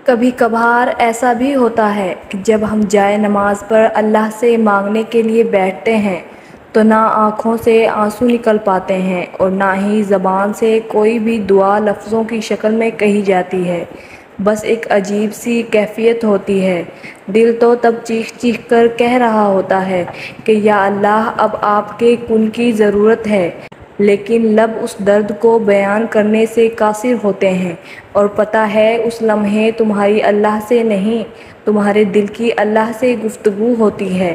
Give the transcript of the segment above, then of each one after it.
کبھی کبھار ایسا بھی ہوتا ہے کہ جب ہم جائے نماز پر اللہ سے مانگنے کے لیے بیٹھتے ہیں تو نہ آنکھوں سے آنسو نکل پاتے ہیں اور نہ ہی زبان سے کوئی بھی دعا لفظوں کی شکل میں کہی جاتی ہے۔ بس ایک عجیب سی کیفیت ہوتی ہے۔ دل تو تب چیخ چیخ کر کہہ رہا ہوتا ہے کہ یا اللہ اب آپ کے کن کی ضرورت ہے، لیکن لب اس درد کو بیان کرنے سے قاصر ہوتے ہیں، اور پتہ ہے اس لمحے تمہاری اللہ سے نہیں، تمہارے دل کی اللہ سے گفتگو ہوتی ہے۔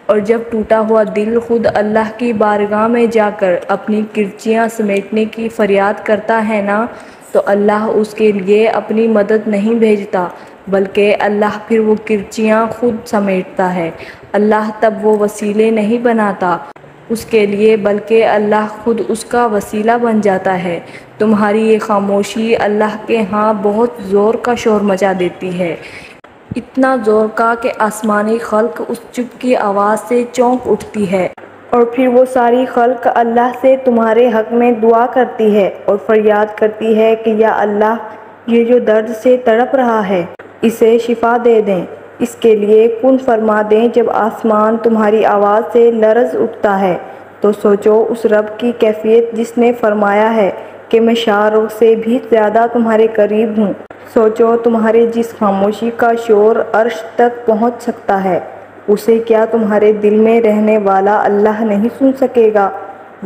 اور جب ٹوٹا ہوا دل خود اللہ کی بارگاہ میں جا کر اپنی کرچیاں سمیٹنے کی فریاد کرتا ہے نا، تو اللہ اس کے لیے اپنی مدد نہیں بھیجتا، بلکہ اللہ پھر وہ کرچیاں خود سمیٹتا ہے۔ اللہ تب وہ وسیلے نہیں بناتا اس کے لیے، بلکہ اللہ خود اس کا وسیلہ بن جاتا ہے۔ تمہاری یہ خاموشی اللہ کے ہاں بہت زور کا شور مچا دیتی ہے، اتنا زور کا کہ آسمانی خلق اس چپ کی آواز سے چونک اٹھتی ہے۔ اور پھر وہ ساری خلق اللہ سے تمہارے حق میں دعا کرتی ہے اور فریاد کرتی ہے کہ یا اللہ یہ جو درد سے تڑپ رہا ہے اسے شفا دے دیں، اس کے لیے کن فرما دیں۔ جب آسمان تمہاری آواز سے لرز اٹھتا ہے تو سوچو اس رب کی کیفیت جس نے فرمایا ہے کہ میں شاہ سے بھی زیادہ تمہارے قریب ہوں۔ سوچو تمہارے جس خاموشی کا شور عرش تک پہنچ سکتا ہے، اسے کیا تمہارے دل میں رہنے والا اللہ نہیں سن سکے گا؟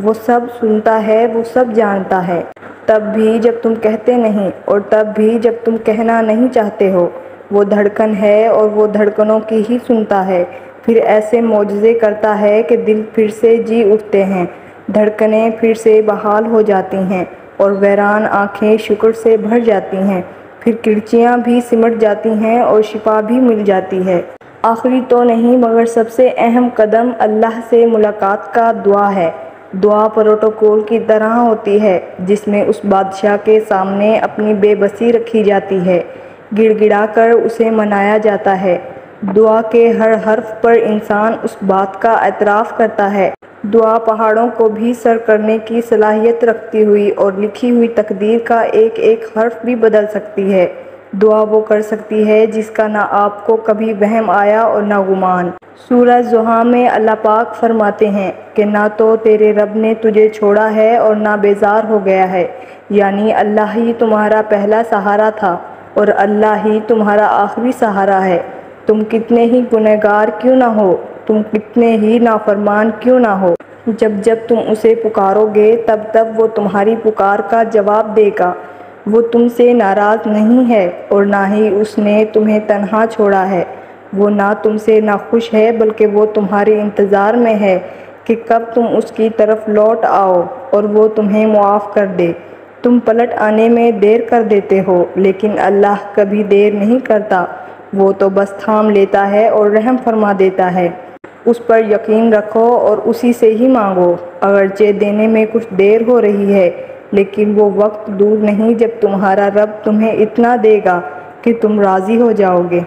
وہ سب سنتا ہے، وہ سب جانتا ہے۔ تب بھی جب تم کہتے نہیں اور تب بھی جب تم کہنا نہیں چاہتے ہو، وہ دھڑکن ہے اور وہ دھڑکنوں کی ہی سنتا ہے۔ پھر ایسے معجزے کرتا ہے کہ دل پھر سے جی اٹھتے ہیں، دھڑکنیں پھر سے بحال ہو جاتی ہیں اور ویران آنکھیں شکر سے بھر جاتی ہیں۔ پھر کرچیاں بھی سمٹ جاتی ہیں اور شفا بھی مل جاتی ہے۔ آخری تو نہیں مگر سب سے اہم قدم اللہ سے ملاقات کا دعا ہے۔ دعا پروٹوکول کی طرح ہوتی ہے جس میں اس بادشاہ کے سامنے اپنی بے بسی رکھی جاتی ہے، گڑ گڑا کر اسے منایا جاتا ہے۔ دعا کے ہر حرف پر انسان اس بات کا اعتراف کرتا ہے۔ دعا پہاڑوں کو بھی سر کرنے کی صلاحیت رکھتی ہوئی اور لکھی ہوئی تقدیر کا ایک ایک حرف بھی بدل سکتی ہے۔ دعا وہ کر سکتی ہے جس کا نہ آپ کو کبھی وہم آیا اور نہ گمان۔ سورہ ضحیٰ میں اللہ پاک فرماتے ہیں کہ نہ تو تیرے رب نے تجھے چھوڑا ہے اور نہ بیزار ہو گیا ہے، یعنی اللہ ہی تمہارا پہلا سہارا تھا اور اللہ ہی تمہارا آخری سہارا ہے۔ تم کتنے ہی گنہگار کیوں نہ ہو، تم کتنے ہی نافرمان کیوں نہ ہو، جب جب تم اسے پکارو گے تب تب وہ تمہاری پکار کا جواب دے گا۔ وہ تم سے ناراض نہیں ہے اور نہ ہی اس نے تمہیں تنہا چھوڑا ہے۔ وہ نہ تم سے ناخوش ہے بلکہ وہ تمہارے انتظار میں ہے کہ کب تم اس کی طرف لوٹ آؤ اور وہ تمہیں معاف کر دے۔ تم پلٹ آنے میں دیر کر دیتے ہو لیکن اللہ کبھی دیر نہیں کرتا، وہ تو بس تھام لیتا ہے اور رحم فرما دیتا ہے۔ اس پر یقین رکھو اور اسی سے ہی مانگو، اگرچہ دینے میں کچھ دیر ہو رہی ہے، لیکن وہ وقت دور نہیں جب تمہارا رب تمہیں اتنا دے گا کہ تم راضی ہو جاؤ گے۔